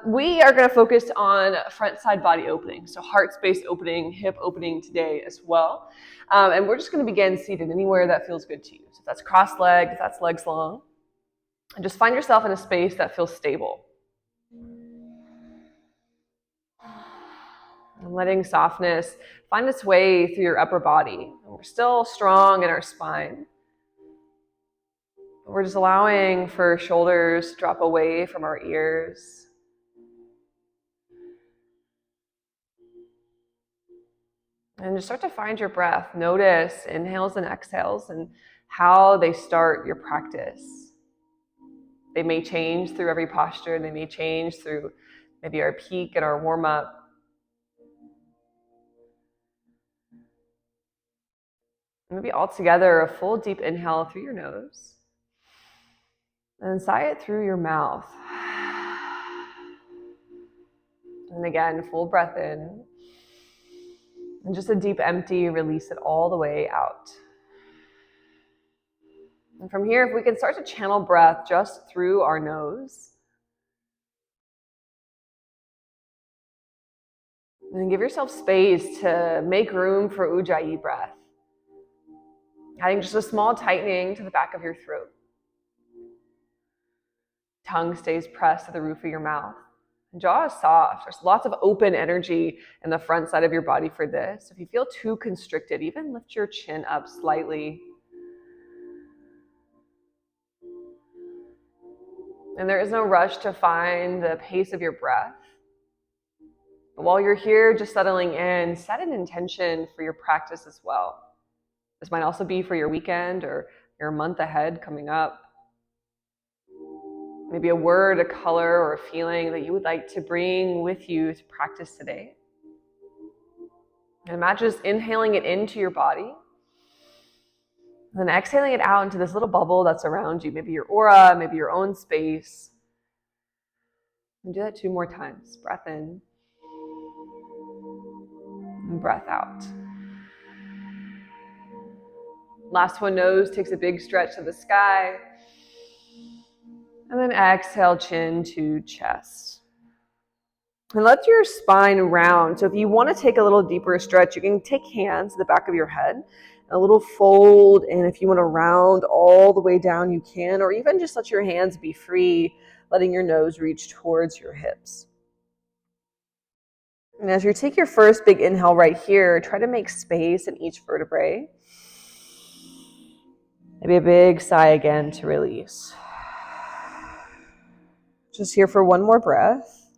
We are going to focus on front side body opening. So heart space opening, hip opening today as well. And we're just going to begin seated anywhere that feels good to you. So if that's cross-legged, if that's legs long, and just find yourself in a space that feels stable. And letting softness find its way through your upper body. And we're still strong in our spine. We're just allowing for shoulders to drop away from our ears. And just start to find your breath. Notice inhales and exhales and how they start your practice. They may change through every posture. They may change through maybe our peak and our warm-up. Maybe all together, a full deep inhale through your nose. And sigh it through your mouth. And again, full breath in. And just a deep empty, release it all the way out. And from here, if we can start to channel breath just through our nose. And then give yourself space to make room for Ujjayi breath. Adding just a small tightening to the back of your throat. Tongue stays pressed to the roof of your mouth. Jaw is soft. There's lots of open energy in the front side of your body for this. If you feel too constricted, even lift your chin up slightly. And there is no rush to find the pace of your breath. But while you're here just settling in, set an intention for your practice as well. This might also be for your weekend or your month ahead coming up. Maybe a word, a color, or a feeling that you would like to bring with you to practice today. And imagine just inhaling it into your body. And then exhaling it out into this little bubble that's around you. Maybe your aura, maybe your own space. And do that 2 more times. Breath in. And breath out. Last one, nose takes a big stretch to the sky. And then exhale, chin to chest. And let your spine round. So if you want to take a little deeper stretch, you can take hands to the back of your head. A little fold, and if you want to round all the way down, you can. Or even just let your hands be free, letting your nose reach towards your hips. And as you take your first big inhale right here, try to make space in each vertebrae. Maybe a big sigh again to release. Just here for one more breath.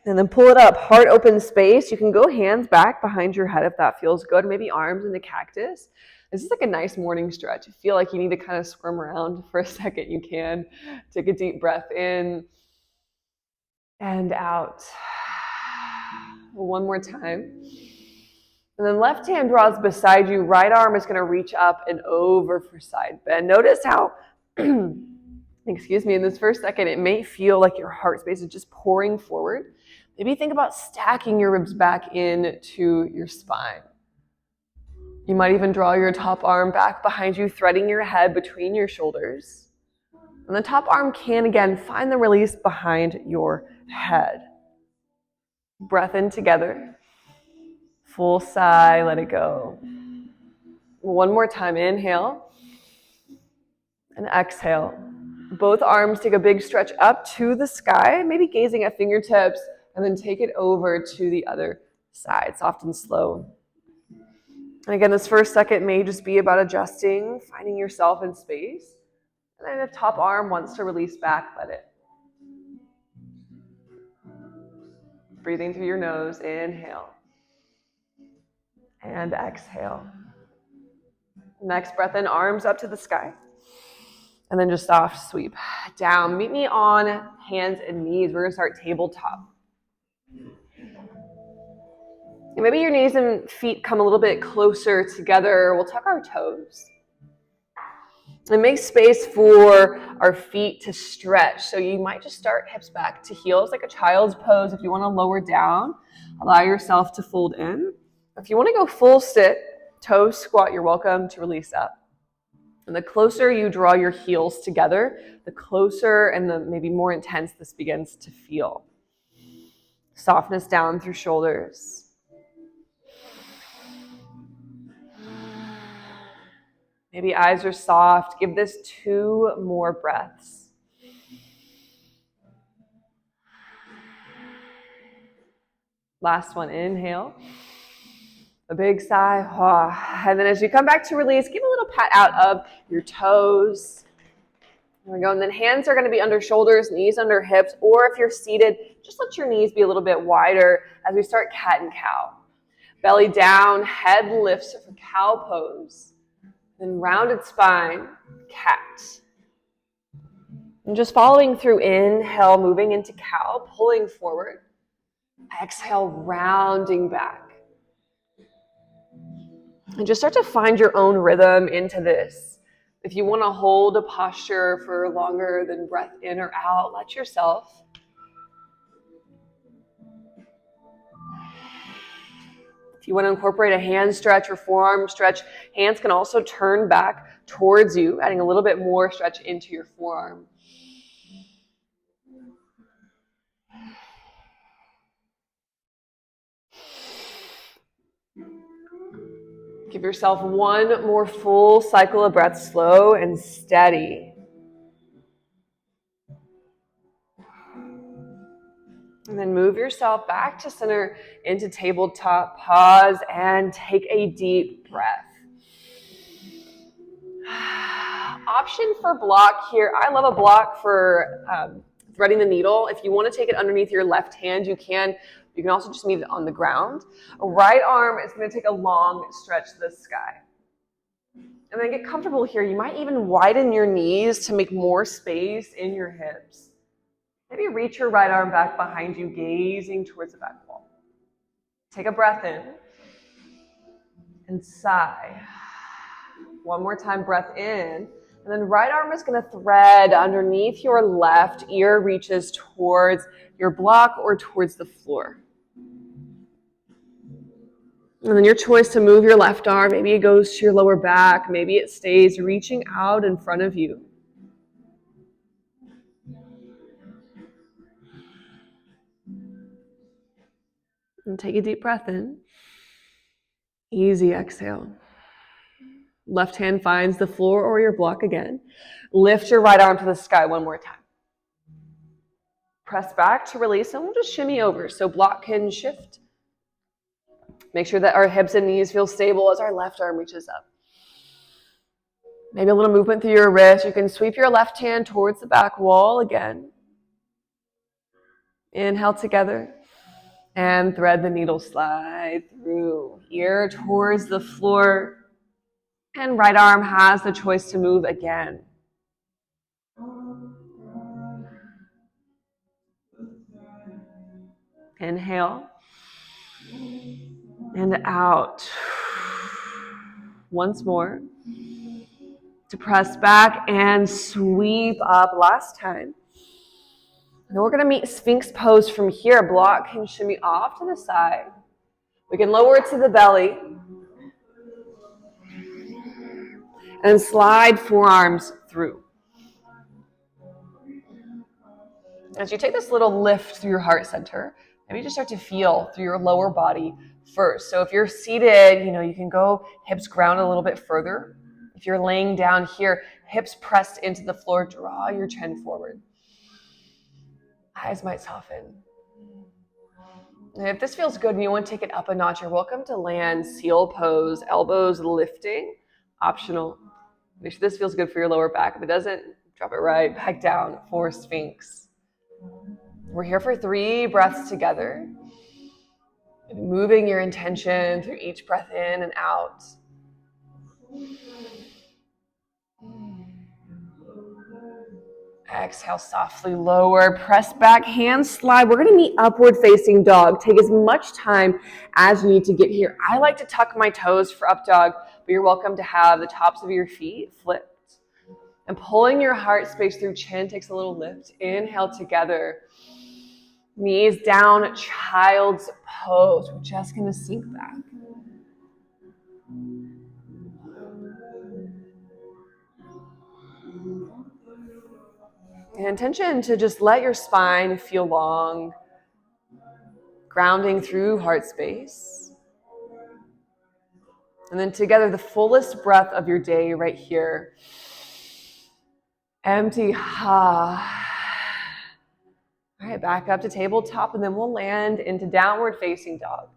And then pull it up, heart open space. You can go hands back behind your head if that feels good. Maybe arms in the cactus. This is like a nice morning stretch. If you feel like you need to kind of squirm around for a second, you can. Take a deep breath in and out. One more time. And then left hand draws beside you. Right arm is going to reach up and over for side bend. Notice how excuse me, in this first second, it may feel like your heart space is just pouring forward. Maybe think about stacking your ribs back into your spine. You might even draw your top arm back behind you, threading your head between your shoulders. And the top arm can, again, find the release behind your head. Breath in together. Full sigh, let it go. One more time, inhale. And exhale. Both arms take a big stretch up to the sky, maybe gazing at fingertips, and then take it over to the other side, soft and slow. And again, this first second may just be about adjusting, finding yourself in space. And then if top arm wants to release back, let it. Breathing through your nose, inhale. And exhale. Next breath in, arms up to the sky. And then just soft sweep down. Meet me on hands and knees. We're going to start tabletop. And maybe your knees and feet come a little bit closer together. We'll tuck our toes. And make space for our feet to stretch. So you might just start hips back to heels like a child's pose. If you want to lower down, allow yourself to fold in. If you want to go full sit, toes squat, you're welcome to release up. And the closer you draw your heels together, the closer and the maybe more intense this begins to feel. Softness down through shoulders. Maybe eyes are soft. Give this 2 more breaths. Last one, inhale. A big sigh. And then as you come back to release, give a little pat out of your toes. There we go. And then hands are going to be under shoulders, knees under hips, or if you're seated, just let your knees be a little bit wider as we start cat and cow. Belly down, head lifts for cow pose. Then rounded spine, cat. And just following through, inhale, moving into cow, pulling forward. Exhale, rounding back. And just start to find your own rhythm into this. If you want to hold a posture for longer than breath in or out, let yourself. If you want to incorporate a hand stretch or forearm stretch, hands can also turn back towards you, adding a little bit more stretch into your forearm. Give yourself 1 more full cycle of breath, slow and steady. And then move yourself back to center into tabletop. Pause and take a deep breath. Option for block here. I love a block for threading the needle. If you want to take it underneath your left hand, you can. You can also just meet it on the ground. A right arm is going to take a long stretch to the sky. And then get comfortable here. You might even widen your knees to make more space in your hips. Maybe reach your right arm back behind you, gazing towards the back wall. Take a breath in and sigh. 1 more time, breath in. And then right arm is going to thread underneath your left ear, reaches towards your block or towards the floor. And then your choice to move your left arm. Maybe it goes to your lower back. Maybe it stays reaching out in front of you. And take a deep breath in. Easy exhale. Left hand finds the floor or your block again. Lift your right arm to the sky 1 more time. Press back to release, and we'll just shimmy over so block can shift. Make sure that our hips and knees feel stable as our left arm reaches up. Maybe a little movement through your wrist. You can sweep your left hand towards the back wall again. Inhale together. And thread the needle, slide through. Ear towards the floor. And right arm has the choice to move again. Inhale. And out. Once more. To press back and sweep up. Last time. Now we're going to meet Sphinx pose from here. Block can shimmy off to the side. We can lower it to the belly. And slide forearms through. As you take this little lift through your heart center, maybe just start to feel through your lower body first. So if you're seated, you can go hips ground a little bit further. If you're laying down here, hips pressed into the floor, draw your chin forward. Eyes might soften. And if this feels good and you want to take it up a notch, you're welcome to land seal pose, elbows lifting, optional. Make sure this feels good for your lower back. If it doesn't, drop it right back down for Sphinx. We're here for 3 breaths together. Moving your intention through each breath in and out. Exhale, softly lower, press back, hands slide. We're going to meet upward facing dog. Take as much time as you need to get here. I like to tuck my toes for up dog, but you're welcome to have the tops of your feet flipped. And pulling your heart space through chin takes a little lift. Inhale together. Knees down, child's pose. We're just going to sink back. And intention to just let your spine feel long, grounding through heart space. And then together, the fullest breath of your day right here. Empty. Ha. All right, back up to tabletop, and then we'll land into downward facing dog.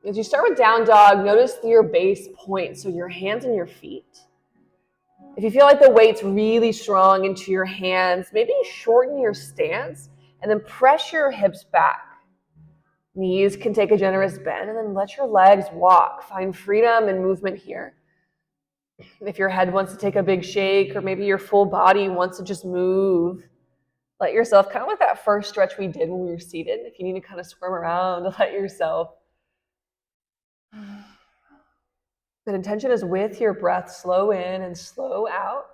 As you start with down dog, notice your base point, so your hands and your feet. If you feel like the weight's really strong into your hands, maybe shorten your stance and then press your hips back. Knees can take a generous bend, and then let your legs walk. Find freedom and movement here. If your head wants to take a big shake, or maybe your full body wants to just move, let yourself, kind of like that first stretch we did when we were seated. If you need to kind of squirm around, let yourself. The intention is with your breath, slow in and slow out.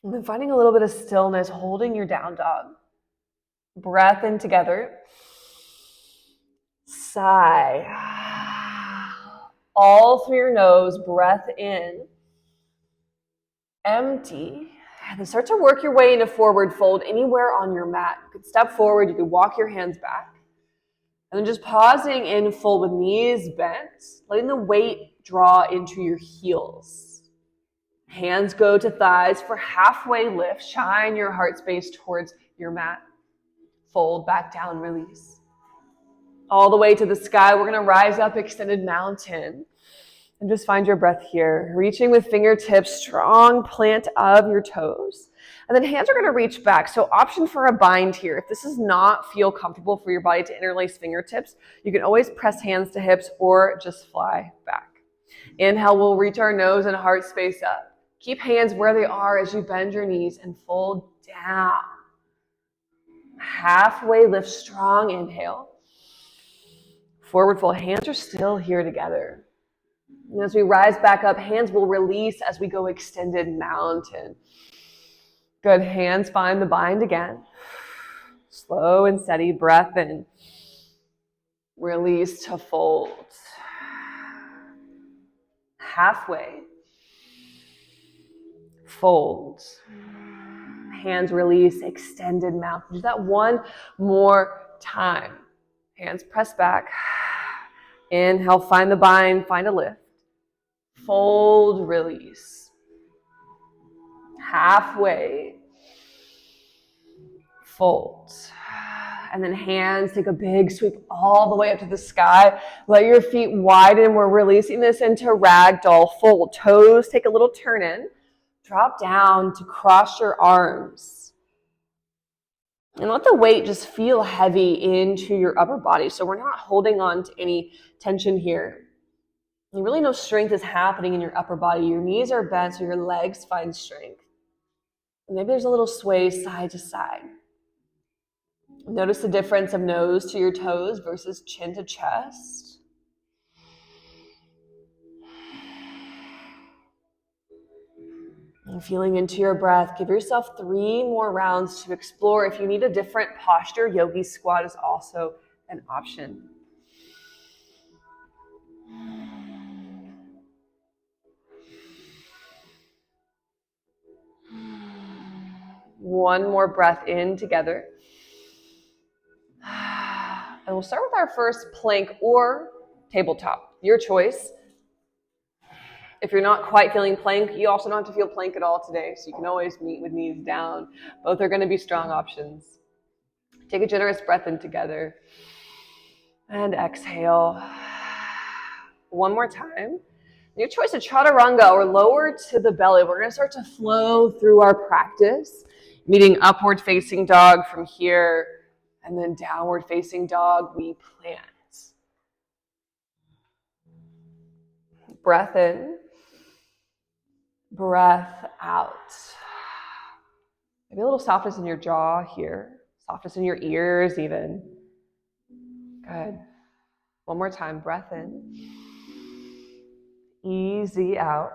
And then finding a little bit of stillness, holding your down dog. Breath in together. Sigh. All through your nose, breath in. Empty. And then start to work your way into forward fold anywhere on your mat. You could step forward, you could walk your hands back. And then just pausing in full with knees bent, letting the weight draw into your heels. Hands go to thighs for halfway lift. Shine your heart space towards your mat. Fold back down, release. All the way to the sky, we're going to rise up, extended mountain. And just find your breath here. Reaching with fingertips, strong plant of your toes. And then hands are going to reach back. So option for a bind here. If this does not feel comfortable for your body to interlace fingertips, you can always press hands to hips or just fly back. Inhale, we'll reach our nose and heart space up. Keep hands where they are as you bend your knees and fold down. Halfway lift, strong inhale. Forward fold, hands are still here together. And as we rise back up, hands will release as we go extended mountain. Good, hands find the bind again. Slow and steady breath in. Release to fold. Halfway. Fold. Hands release, extended mountain. Do that one more time. Hands press back. Inhale, find the bind, find a lift. Fold, release. Halfway. Fold. And then hands take a big sweep all the way up to the sky. Let your feet widen. We're releasing this into ragdoll fold. Toes take a little turn in. Drop down to cross your arms. And let the weight just feel heavy into your upper body. So we're not holding on to any tension here. You really know strength is happening in your upper body. Your knees are bent so your legs find strength. And maybe there's a little sway side to side. Notice the difference of nose to your toes versus chin to chest. And feeling into your breath, give yourself 3 more rounds to explore. If you need a different posture, yogi squat is also an option. One more breath in together. And we'll start with our first plank or tabletop, your choice. If you're not quite feeling plank, you also don't have to feel plank at all today, so you can always meet with knees down. Both are going to be strong options. Take a generous breath in together. And exhale. One more time. Your choice of chaturanga or lower to the belly. We're going to start to flow through our practice, meeting upward facing dog from here, and then downward facing dog, we plant. Breath in. Breath out. Maybe a little softness in your jaw here. Softness in your ears even. Good. One more time. Breath in. Easy out.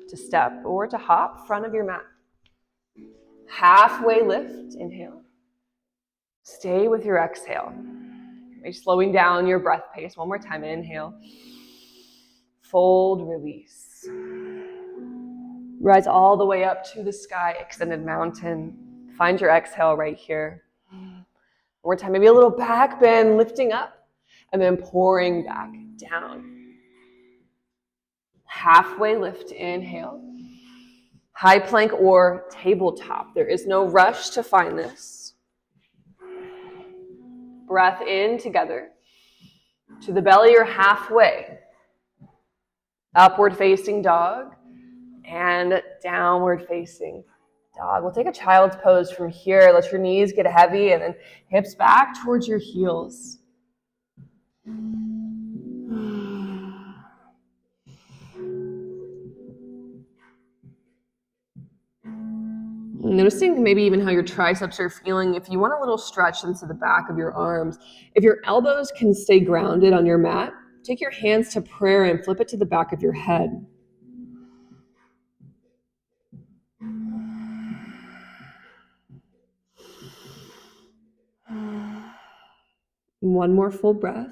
To step or to hop front of your mat. Halfway lift. Inhale. Stay with your exhale. Maybe slowing down your breath pace. One more time. Inhale. Fold, release. Rise all the way up to the sky, extended mountain. Find your exhale right here. One more time. Maybe a little back bend, lifting up, and then pouring back down. Halfway lift, inhale. High plank or tabletop. There is no rush to find this. Breath in together. To the belly or halfway. Upward facing dog and downward facing dog. We'll take a child's pose from here. Let your knees get heavy and then hips back towards your heels. Noticing maybe even how your triceps are feeling. If you want a little stretch into the back of your arms, if your elbows can stay grounded on your mat, take your hands to prayer and flip it to the back of your head. One more full breath.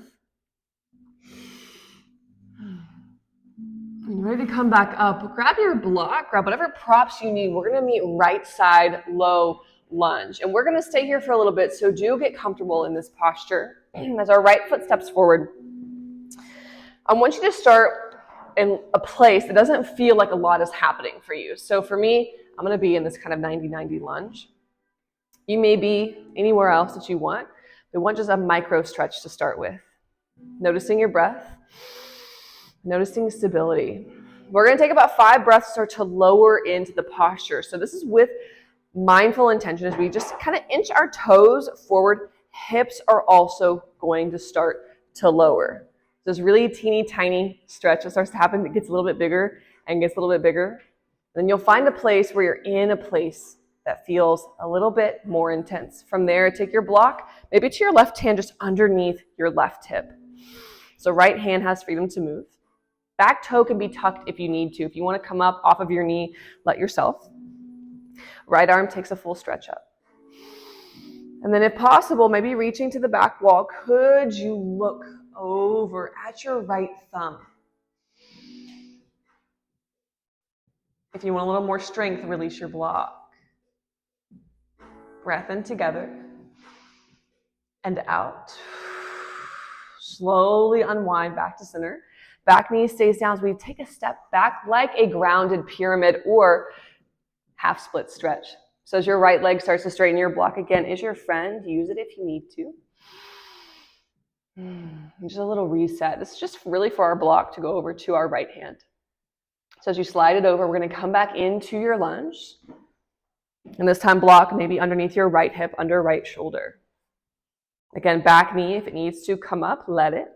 When you're ready to come back up, grab your block, grab whatever props you need. We're going to meet right side low lunge. And we're going to stay here for a little bit, so do get comfortable in this posture. As our right foot steps forward, I want you to start in a place that doesn't feel like a lot is happening for you. So for me, I'm going to be in this kind of 90-90 lunge. You may be anywhere else that you want. We want just a micro stretch to start with. Noticing your breath. Noticing stability. We're going to take about 5 breaths to start to lower into the posture. So this is with mindful intention as we just kind of inch our toes forward. Hips are also going to start to lower. So this really teeny tiny stretch that starts to happen. It gets a little bit bigger and gets a little bit bigger. Then you'll find a place where you're in a place that feels a little bit more intense. From there, take your block, maybe to your left hand just underneath your left hip. So right hand has freedom to move. Back toe can be tucked if you need to. If you want to come up off of your knee, let yourself. Right arm takes a full stretch up. And then if possible, maybe reaching to the back wall, could you look over at your right thumb? If you want a little more strength, release your block. Breath in together and out. Slowly unwind back to center. Back knee stays down as we take a step back like a grounded pyramid or half split stretch. So as your right leg starts to straighten, your block again is your friend. Use it if you need to. Just a little reset. This is just really for our block to go over to our right hand. So as you slide it over, we're going to come back into your lunge. And this time block maybe underneath your right hip, under right shoulder. Again, back knee, if it needs to come up, let it.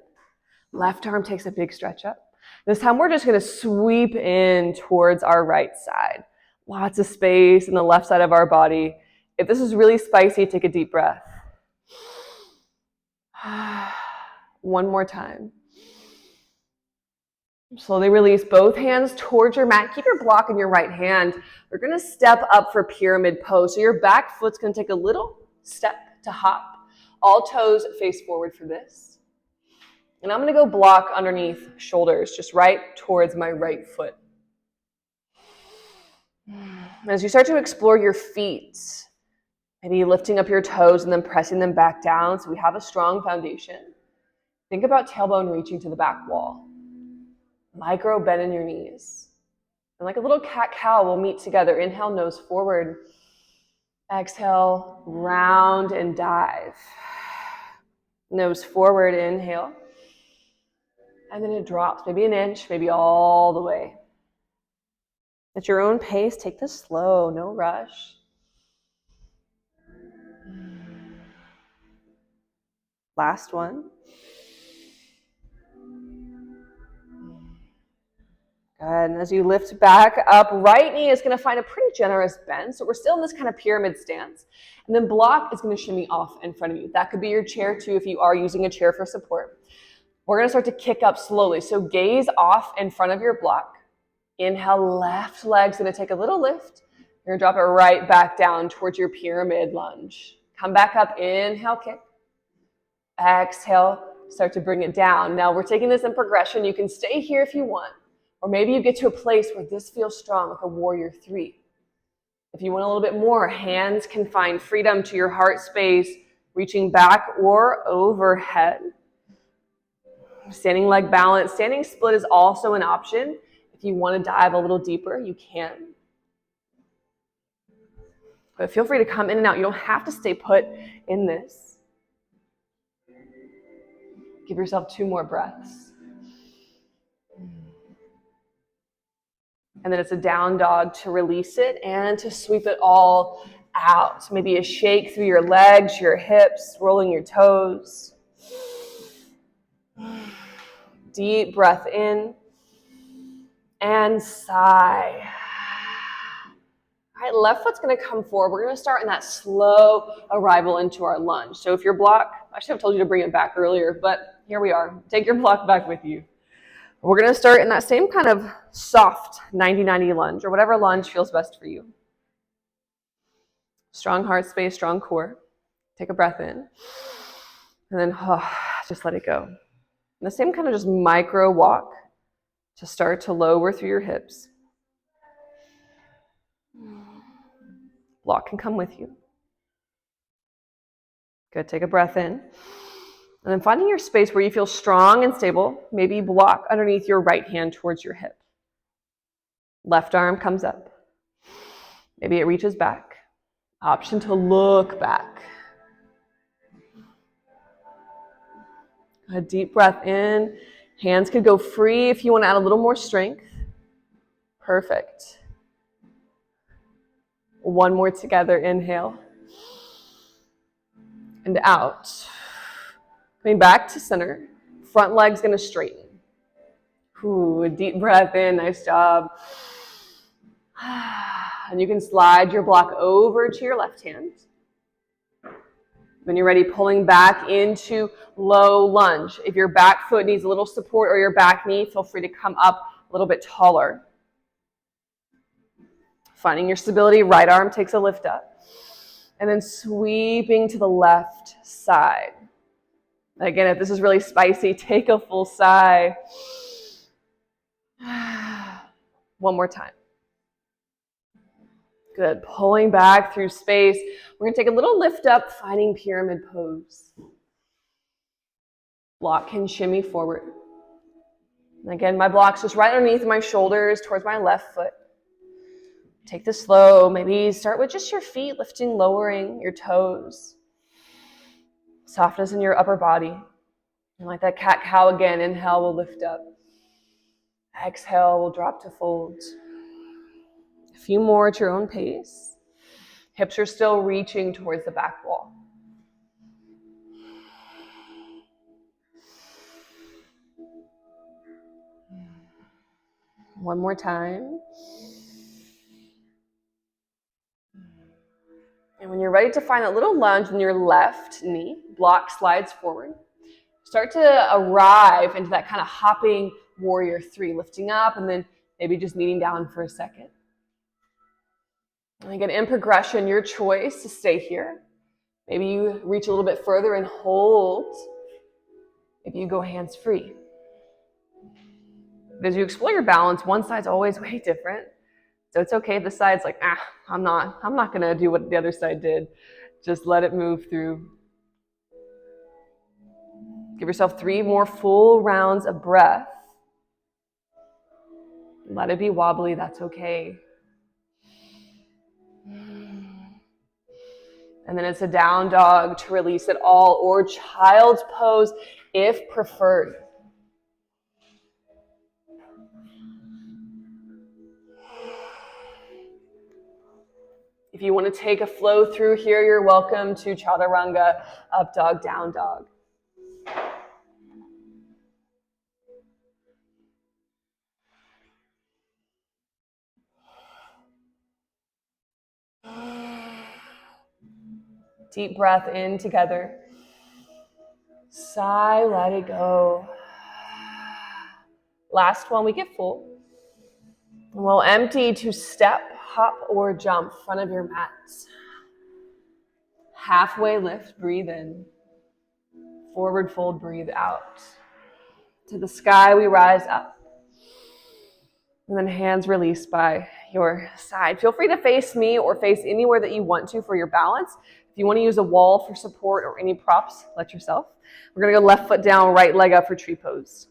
Left arm takes a big stretch up. This time we're just going to sweep in towards our right side. Lots of space in the left side of our body. If this is really spicy, take a deep breath. One more time. Slowly release both hands towards your mat. Keep your block in your right hand. We're going to step up for pyramid pose. So your back foot's going to take a little step to hop. All toes face forward for this. And I'm going to go block underneath shoulders, just right towards my right foot. As you start to explore your feet, maybe lifting up your toes and then pressing them back down so we have a strong foundation. Think about tailbone reaching to the back wall. Micro bend in your knees. And like a little cat-cow, we'll meet together. Inhale, nose forward. Exhale, round and dive. Nose forward, inhale. And then it drops, maybe an inch, maybe all the way. At your own pace, take this slow, no rush. Last one. Good. And as you lift back up, right knee is going to find a pretty generous bend. So we're still in this kind of pyramid stance. And then block is going to shimmy off in front of you. That could be your chair too if you are using a chair for support. We're going to start to kick up slowly. So gaze off in front of your block. Inhale, left leg's going to take a little lift. You're going to drop it right back down towards your pyramid lunge. Come back up, inhale, kick. Exhale, start to bring it down. Now we're taking this in progression. You can stay here if you want, or maybe you get to a place where this feels strong, like a warrior three. If you want a little bit more, hands can find freedom to your heart space, reaching back or overhead. Standing leg balance. Standing split is also an option. If you want to dive a little deeper, you can. But feel free to come in and out. You don't have to stay put in this. Give yourself 2 more breaths. And then it's a down dog to release it and to sweep it all out. Maybe a shake through your legs, your hips, rolling your toes. Deep breath in and sigh. All right, left foot's going to come forward. We're going to start in that slow arrival into our lunge. So if your block, I should have told you to bring it back earlier, but here we are. Take your block back with you. We're going to start in that same kind of soft 90-90 lunge, or whatever lunge feels best for you. Strong heart space, strong core. Take a breath in. And then just let it go. And the same kind of just micro walk to start to lower through your hips. Block can come with you. Good, take a breath in. And then finding your space where you feel strong and stable, maybe block underneath your right hand towards your hip. Left arm comes up. Maybe it reaches back. Option to look back. A deep breath in. Hands could go free if you want to add a little more strength. Perfect. 1 more together. Inhale. And out. Coming back to center. Front leg's going to straighten. Ooh, a deep breath in. Nice job. And you can slide your block over to your left hand. When you're ready, pulling back into low lunge. If your back foot needs a little support or your back knee, feel free to come up a little bit taller. Finding your stability, right arm takes a lift up. And then sweeping to the left side. Again, if this is really spicy, take a full sigh. 1 more time. Good. Pulling back through space. We're going to take a little lift up, finding pyramid pose. Block can shimmy forward. And again, my block's just right underneath my shoulders towards my left foot. Take this slow. Maybe start with just your feet, lifting, lowering your toes. Softness in your upper body. And like that cat-cow again, inhale, we'll lift up. Exhale, we'll drop to fold. A few more at your own pace. Hips are still reaching towards the back wall. One more time. And when you're ready to find that little lunge in your left knee, block slides forward. Start to arrive into that kind of hopping warrior three, lifting up and then maybe just kneeling down for a second. And again, in progression, your choice to stay here. Maybe you reach a little bit further and hold. Maybe you go hands free. But as you explore your balance, one side's always way different. So it's okay if the side's like, I'm not gonna do what the other side did. Just let it move through. Give yourself 3 more full rounds of breath. Let it be wobbly, that's okay. And then it's a down dog to release it all, or child's pose if preferred. If you want to take a flow through here, you're welcome to chaturanga, up dog, down dog. Deep breath in together. Sigh, let it go. Last one, we get full. We'll empty to step, hop, or jump front of your mat. Halfway lift, breathe in. Forward fold, breathe out. To the sky we rise up. And then hands release by your side. Feel free to face me or face anywhere that you want to for your balance. If you want to use a wall for support or any props, let yourself. We're going to go left foot down, right leg up for tree pose.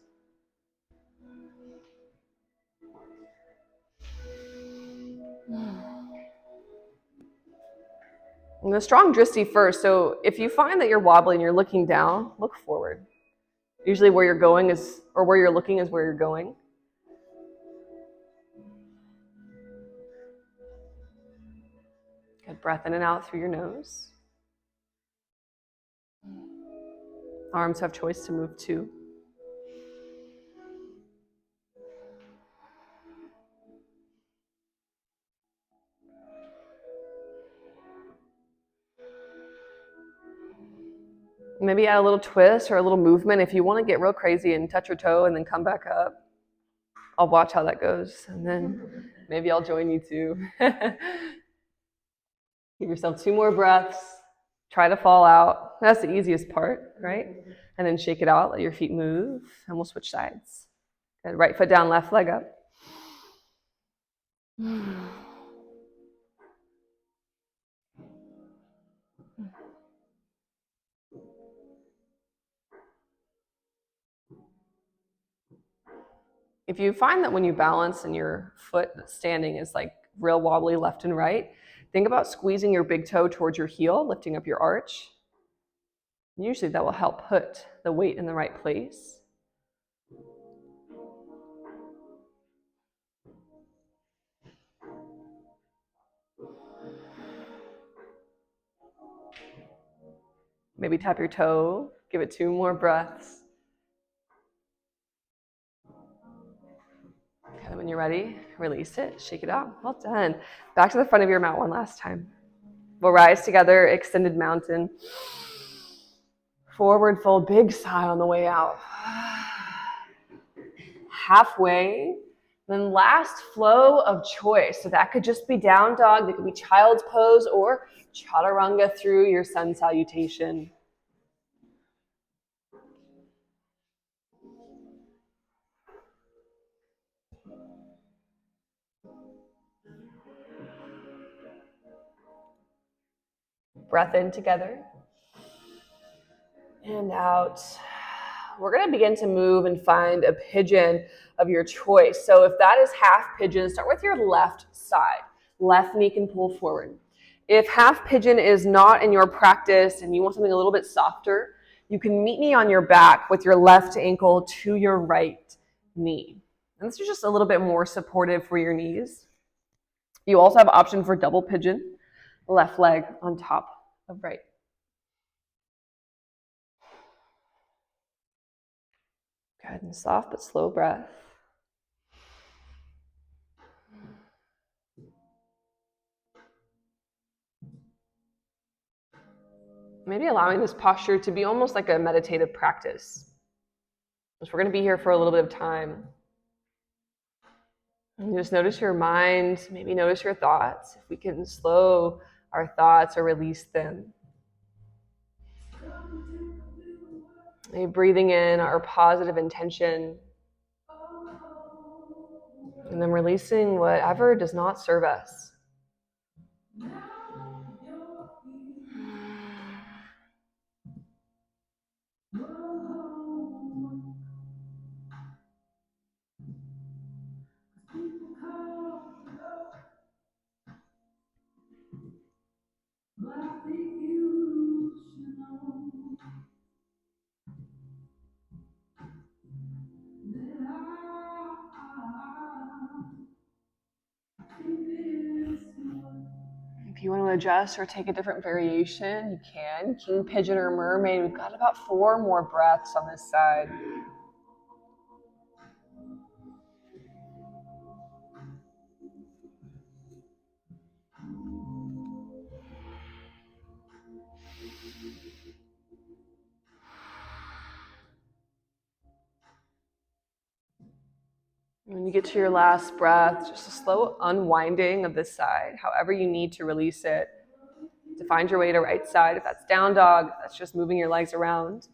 And the strong drishti first. So if you find that you're wobbly and you're looking down, look forward. Usually where you're going is, or where you're looking is where you're going. Good, breath in and out through your nose. Arms have choice to move too. Maybe add a little twist or a little movement if you want to get real crazy and touch your toe and then come back up. I'll watch how that goes, and then maybe I'll join you too. Give yourself 2 more breaths. Try to fall out. That's the easiest part, right? And then shake it out. Let your feet move, and we'll switch sides. Good. Right foot down, left leg up. If you find that when you balance and your foot standing is like real wobbly left and right, think about squeezing your big toe towards your heel, lifting up your arch. Usually that will help put the weight in the right place. Maybe tap your toe, give it 2 more breaths. And when you're ready, release it, shake it out. Well done. Back to the front of your mat one last time. We'll rise together, extended mountain. Forward fold, big sigh on the way out. Halfway. Then last flow of choice. So that could just be down dog, that could be child's pose, or chaturanga through your sun salutation. Breath in together. And out. We're going to begin to move and find a pigeon of your choice. So if that is half pigeon, start with your left side. Left knee can pull forward. If half pigeon is not in your practice and you want something a little bit softer, you can meet me on your back with your left ankle to your right knee. And this is just a little bit more supportive for your knees. You also have option for double pigeon, left leg on top of right. Good and soft but slow breath. Maybe allowing this posture to be almost like a meditative practice. Because we're going to be here for a little bit of time. And just notice your mind, maybe notice your thoughts. If we can slow our thoughts or release them. Maybe breathing in our positive intention. And then releasing whatever does not serve us. If you want to adjust or take a different variation, you can. King pigeon or mermaid. We've got about 4 more breaths on this side. When you get to your last breath, just a slow unwinding of this side, however you need to release it. To find your way to right side. If that's down dog, that's just moving your legs around.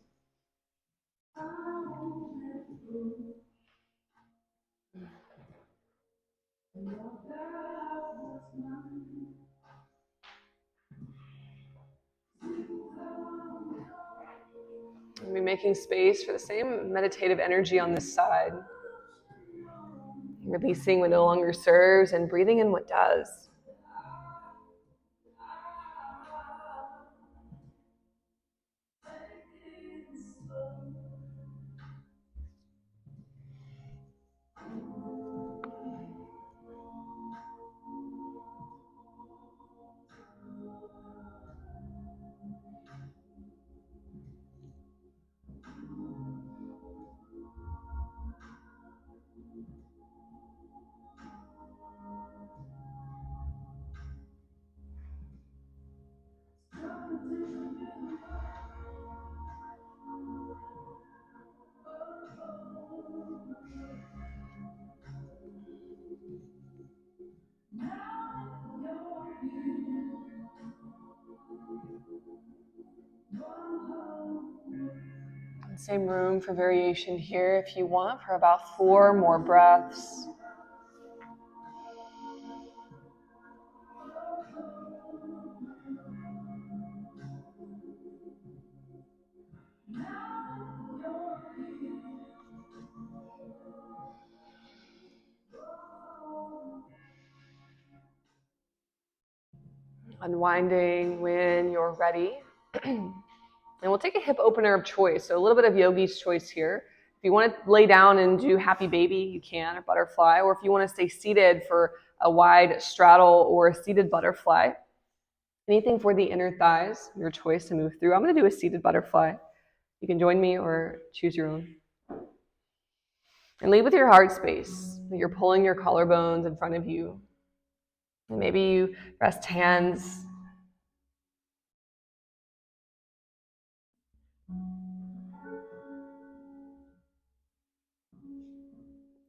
making space for the same meditative energy on this side. Releasing what no longer serves and breathing in what does. Same room for variation here if you want, for about 4 more breaths. Unwinding when you're ready. And we'll take a hip opener of choice. So a little bit of yogi's choice here. If you want to lay down and do happy baby, you can, or butterfly. Or if you want to stay seated for a wide straddle or a seated butterfly. Anything for the inner thighs, your choice to move through. I'm going to do a seated butterfly. You can join me or choose your own. And lead with your heart space. You're pulling your collarbones in front of you. And maybe you rest hands.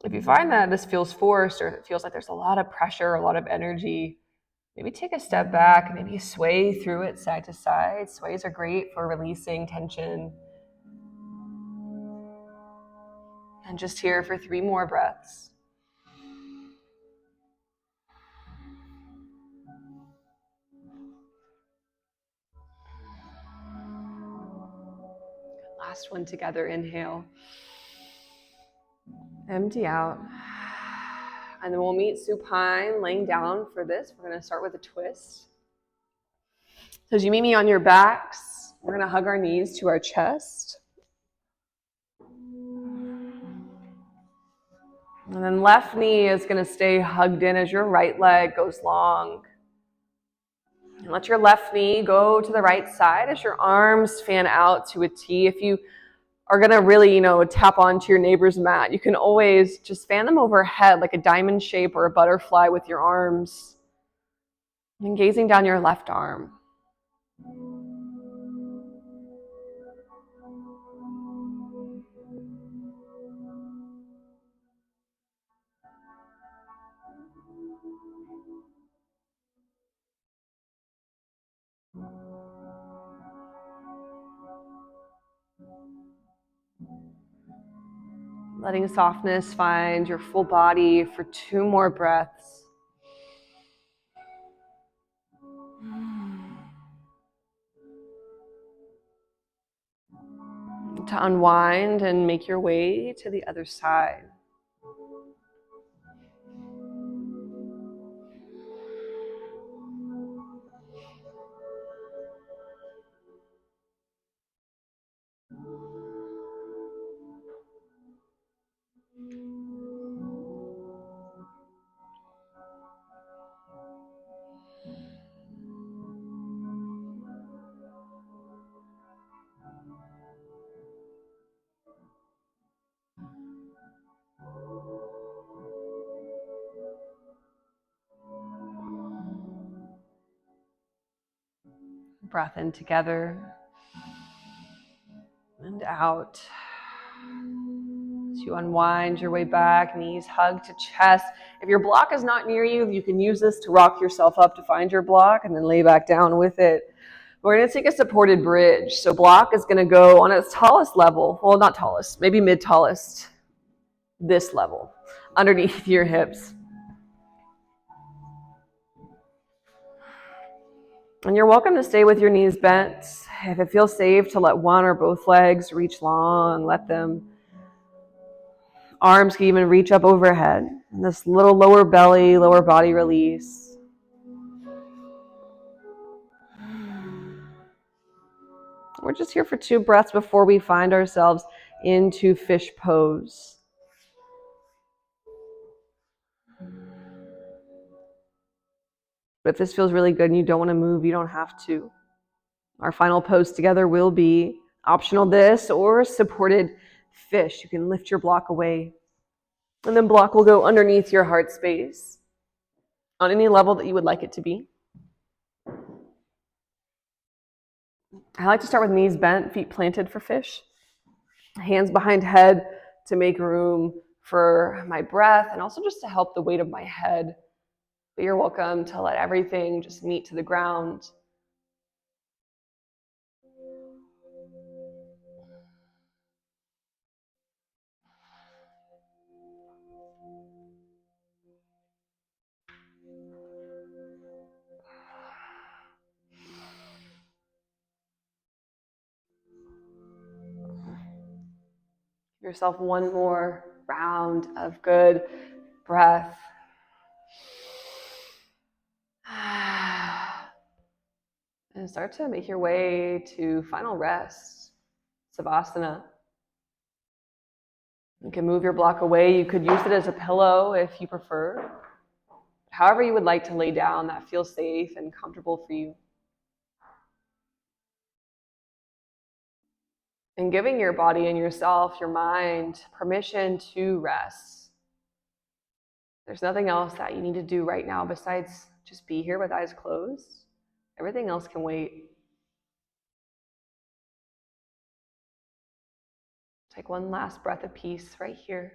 If you find that this feels forced or it feels like there's a lot of pressure, a lot of energy, maybe take a step back and maybe sway through it side to side. Sways are great for releasing tension. And just here for 3 more breaths. Last one together, inhale. Empty out. And then we'll meet supine, laying down for this. We're going to start with a twist. So as you meet me on your backs, we're going to hug our knees to our chest. And then left knee is going to stay hugged in as your right leg goes long. And let your left knee go to the right side as your arms fan out to a T. If you are going to really, tap onto your neighbor's mat, you can always just fan them overhead like a diamond shape or a butterfly with your arms. And gazing down your left arm. Letting softness find your full body for 2 more breaths. To unwind and make your way to the other side. Breath in together and out. As you unwind your way back, knees hug to chest. If your block is not near you, you can use this to rock yourself up to find your block and then lay back down with it. We're going to take a supported bridge. So block is going to go on its tallest level. Well, not tallest, maybe mid-tallest. This level, underneath your hips. And you're welcome to stay with your knees bent. If it feels safe to let one or both legs reach long, let them. Arms can even reach up overhead. And this little lower belly, lower body release. We're just here for 2 breaths before we find ourselves into fish pose. But if this feels really good and you don't want to move, you don't have to. Our final pose together will be optional this or supported fish. You can lift your block away. And then block will go underneath your heart space on any level that you would like it to be. I like to start with knees bent, feet planted for fish. Hands behind head to make room for my breath and also just to help the weight of my head. But you're welcome to let everything just meet to the ground. Give yourself one more round of good breath. And start to make your way to final rest, Savasana. You can move your block away. You could use it as a pillow if you prefer. However you would like to lay down that feels safe and comfortable for you. And giving your body and yourself, your mind, permission to rest. There's nothing else that you need to do right now besides just be here with eyes closed. Everything else can wait. Take one last breath of peace right here.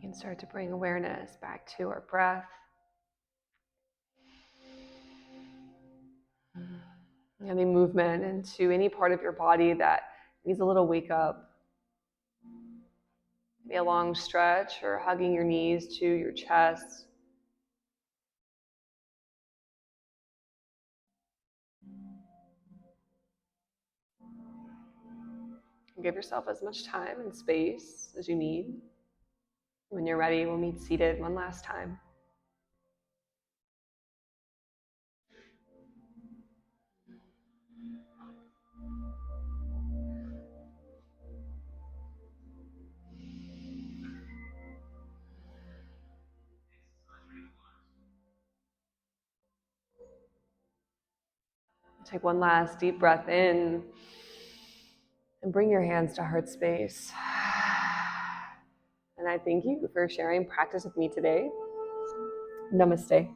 can start to bring awareness back to our breath. Any movement into any part of your body that needs a little wake up. Maybe a long stretch or hugging your knees to your chest. Give yourself as much time and space as you need. When you're ready, we'll meet seated one last time. Take one last deep breath in and bring your hands to heart space. And I thank you for sharing practice with me today. Namaste.